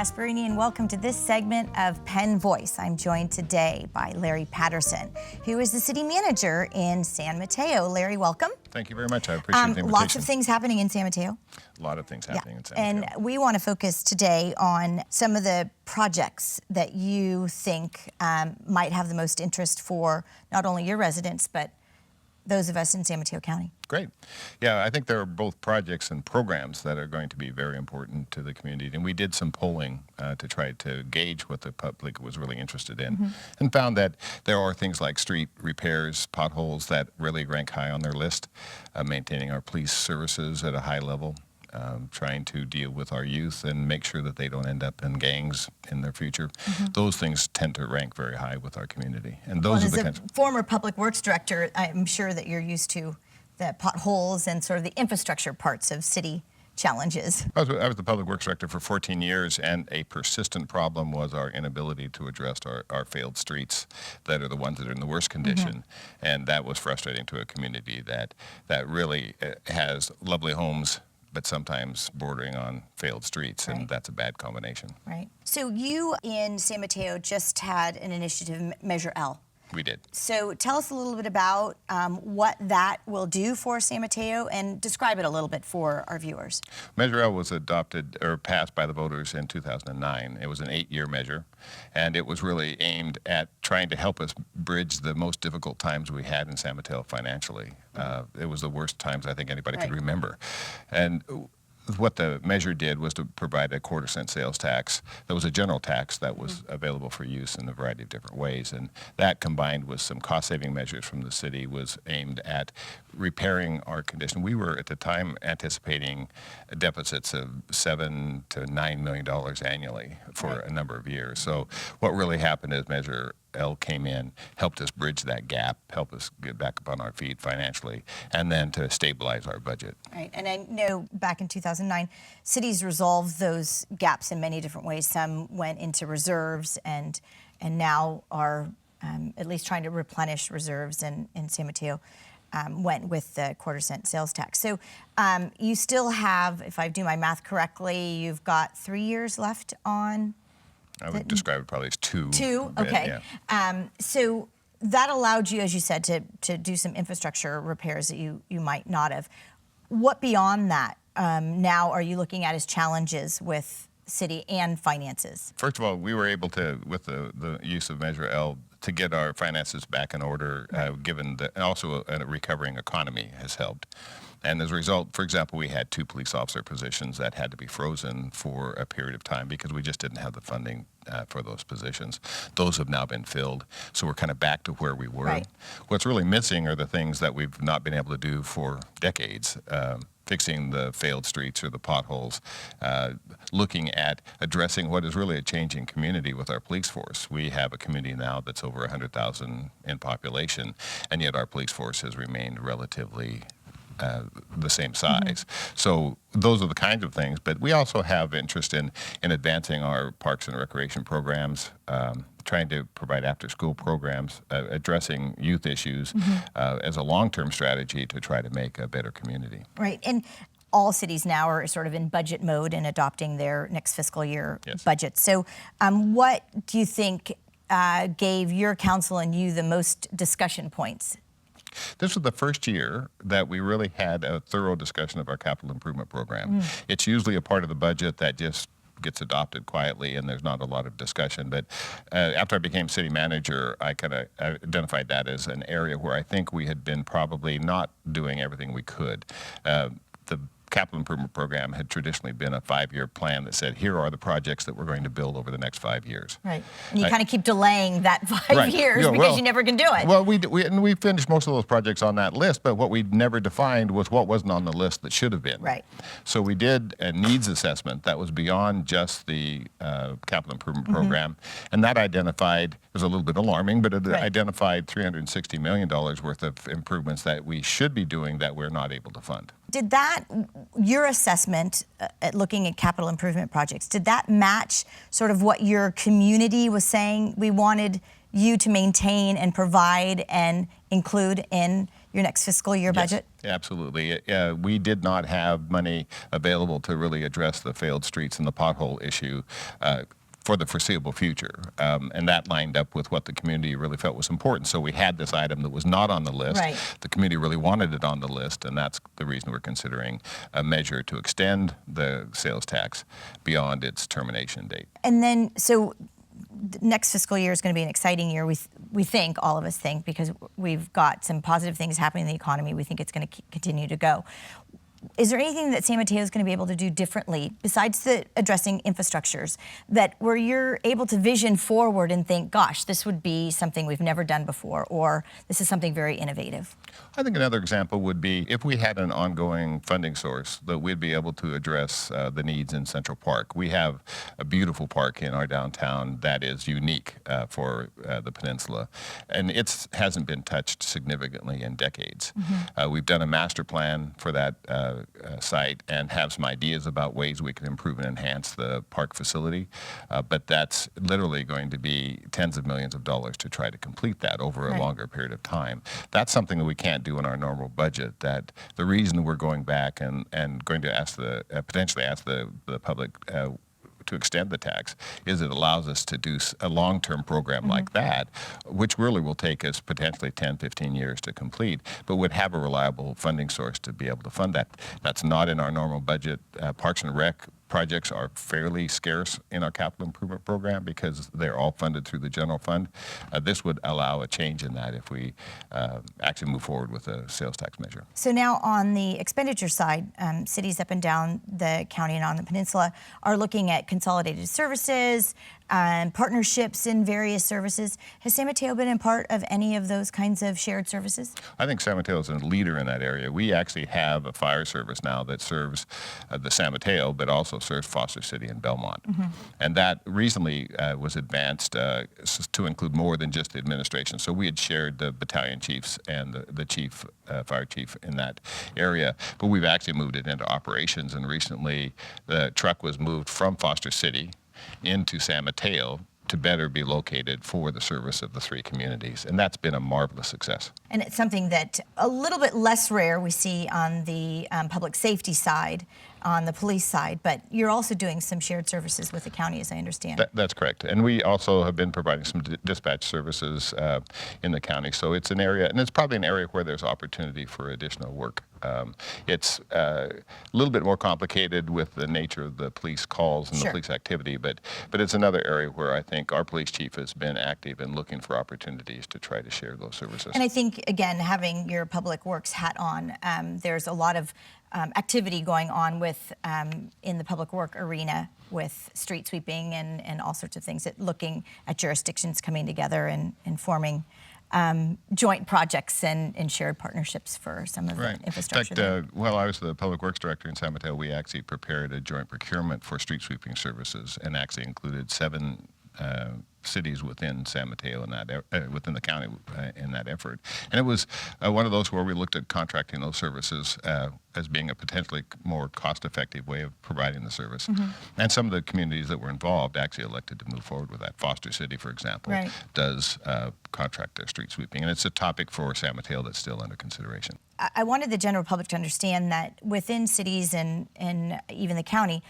Gasparini, and welcome to this segment of PenVoice. I'm joined today by Larry Patterson, who is the city manager in San Mateo. Larry, welcome. Thank you very much. I appreciate the invitation. Lots of things happening in San Mateo. A lot of things happening in San Mateo. And we want to focus today on some of the projects that you think might have the most interest for not only your residents, but those of us in San Mateo County. Great. Yeah, I think there are both projects and programs that are going to be very important to the community. And we did some polling to try to gauge what the public was really interested in, and found that there are things like street repairs, potholes that really rank high on their list, maintaining our police services at a high level, trying to deal with our youth and make sure that they don't end up in gangs in their future. Those things tend to rank very high with our community. And those are the kinds of... As a former public works director, I'm sure that you're used to the potholes and sort of the infrastructure parts of city challenges. I was the public works director for 14 years, and a persistent problem was our inability to address our failed streets that are the ones that are in the worst condition. And that was frustrating to a community that really has lovely homes, but sometimes bordering on failed streets, and that's a bad combination. Right. So you in San Mateo just had an initiative, Measure L. We did. So tell us a little bit about what that will do for San Mateo, and describe it a little bit for our viewers. Measure L was adopted or passed by the voters in 2009. It was an 8-year measure, and it was really aimed at trying to help us bridge the most difficult times we had in San Mateo financially. It was the worst times I think anybody could remember. And what the measure did was to provide a 1/4-cent sales tax. That was a general tax that was available for use in a variety of different ways. And that, combined with some cost-saving measures from the city, was aimed at repairing our condition. We were, at the time, anticipating deficits of $7 to $9 million annually for a number of years. So what really happened is Measure L came in, helped us bridge that gap, help us get back up on our feet financially, and then to stabilize our budget. Right, and I know back in 2009, cities resolved those gaps in many different ways. Some went into reserves and now are at least trying to replenish reserves, in San Mateo went with the 1/4-cent sales tax. So you still have, if I do my math correctly, you've got 3 years left on. I would describe it probably as 2. 2, okay. Yeah. So that allowed you, as you said, to do some infrastructure repairs that you might not have. What beyond that now are you looking at as challenges with city and finances? First of all, we were able to, with the use of Measure L, to get our finances back in order, given that, and also a recovering economy has helped. And as a result, for example, we had 2 police officer positions that had to be frozen for a period of time because we just didn't have the funding for those positions. Those have now been filled, so we're kind of back to where we were. Right. What's really missing are the things that we've not been able to do for decades. Fixing the failed streets or the potholes, looking at addressing what is really a changing community with our police force. We have a community now that's over 100,000 in population, and yet our police force has remained relatively the same size. So those are the kinds of things, but we also have interest in advancing our parks and recreation programs, trying to provide after-school programs, addressing youth issues as a long-term strategy to try to make a better community. Right, and all cities now are sort of in budget mode and adopting their next fiscal year budget. So what do you think gave your council and you the most discussion points? This was the first year that we really had a thorough discussion of our capital improvement program. It's usually a part of the budget that just gets adopted quietly and there's not a lot of discussion. But after I became city manager, I kind of identified that as an area where I think we had been probably not doing everything we could. The capital improvement program had traditionally been a 5-year plan that said, here are the projects that we're going to build over the next 5 years. Right, and you kind of keep delaying that 5 years because you never can do it. Well, we finished most of those projects on that list, but what we never defined was what wasn't on the list that should have been. Right. So we did a needs assessment that was beyond just the capital improvement program, and that identified, it was a little bit alarming, but it identified $360 million worth of improvements that we should be doing that we're not able to fund. Did that, your assessment at looking at capital improvement projects, did that match sort of what your community was saying we wanted you to maintain and provide and include in your next fiscal year budget? Yes, absolutely. We did not have money available to really address the failed streets and the pothole issue for the foreseeable future. And that lined up with what the community really felt was important. So we had this item that was not on the list. Right. The community really wanted it on the list, and that's the reason we're considering a measure to extend the sales tax beyond its termination date. And then, so the next fiscal year is going to be an exciting year. We think, all of us think, because we've got some positive things happening in the economy. We think it's going to continue to go. Is there anything that San Mateo is going to be able to do differently besides addressing infrastructures where you're able to vision forward and think, gosh, this would be something we've never done before, or this is something very innovative? I think another example would be if we had an ongoing funding source that we'd be able to address the needs in Central Park. We have a beautiful park in our downtown that is unique for the peninsula, and it hasn't been touched significantly in decades. We've done a master plan for that site and have some ideas about ways we can improve and enhance the park facility, but that's literally going to be tens of millions of dollars to try to complete that over a longer period of time. That's something that we can't do in our normal budget. That the reason we're going back and going to ask potentially ask the public to extend the tax is it allows us to do a long-term program like that, which really will take us potentially 10, 15 years to complete, but would have a reliable funding source to be able to fund that. That's not in our normal budget. Parks and Rec projects are fairly scarce in our capital improvement program because they're all funded through the general fund. This would allow a change in that if we actually move forward with a sales tax measure. So now on the expenditure side, cities up and down the county and on the peninsula are looking at consolidated services, partnerships in various services. Has San Mateo been a part of any of those kinds of shared services? I think San Mateo is a leader in that area. We actually have a fire service now that serves the San Mateo, but also serves Foster City and Belmont. And that recently was advanced to include more than just the administration. So we had shared the battalion chiefs and the chief, fire chief in that area, but we've actually moved it into operations. And recently the truck was moved from Foster City into San Mateo to better be located for the service of the three communities. And that's been a marvelous success. And it's something that a little bit less rare we see on the public safety side, on the police side, but you're also doing some shared services with the county, as I understand. That's correct. And we also have been providing some dispatch services in the county. So it's an area, and it's probably an area where there's opportunity for additional work. It's a little bit more complicated with the nature of the police calls and the police activity, but it's another area where I think our police chief has been active in looking for opportunities to try to share those services. And I think, again, having your public works hat on, there's a lot of activity going on with in the public work arena with street sweeping and all sorts of things, looking at jurisdictions coming together and forming joint projects and shared partnerships for some of the infrastructure. In fact, while I was the public works director in San Mateo, we actually prepared a joint procurement for street sweeping services and actually included 7 cities within San Mateo in that within the county in that effort. And it was one of those where we looked at contracting those services as being a potentially more cost-effective way of providing the service. And some of the communities that were involved actually elected to move forward with that. Foster City, for example, does contract their street sweeping. And it's a topic for San Mateo that's still under consideration. I wanted the general public to understand that within cities and even the county,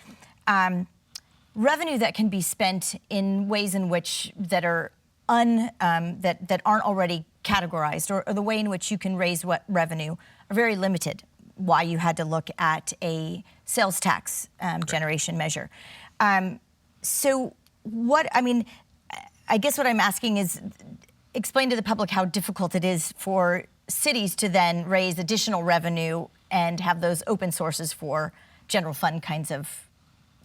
revenue that can be spent in ways in which that are that aren't already categorized, or the way in which you can raise what revenue, are very limited. Why you had to look at a sales tax generation measure. So what, I mean, I guess what I'm asking is explain to the public how difficult it is for cities to then raise additional revenue and have those open sources for general fund kinds of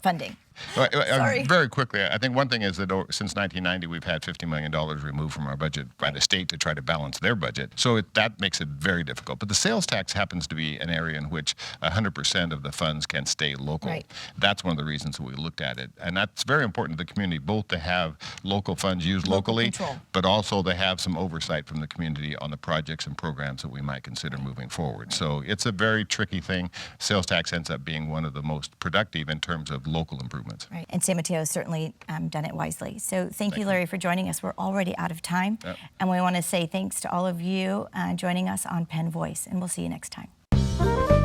funding. Sorry. Very quickly, I think one thing is that since 1990, we've had $50 million removed from our budget by the state to try to balance their budget. So that makes it very difficult. But the sales tax happens to be an area in which 100% of the funds can stay local. That's one of the reasons we looked at it. And that's very important to the community, both to have local funds used locally, but also to have some oversight from the community on the projects and programs that we might consider moving forward. So it's a very tricky thing. Sales tax ends up being one of the most productive in terms of local improvement. improvements. Right. And San Mateo has certainly done it wisely. So thank you, Larry, for joining us. We're already out of time. Yep. And we want to say thanks to all of you joining us on PenVoice. And we'll see you next time.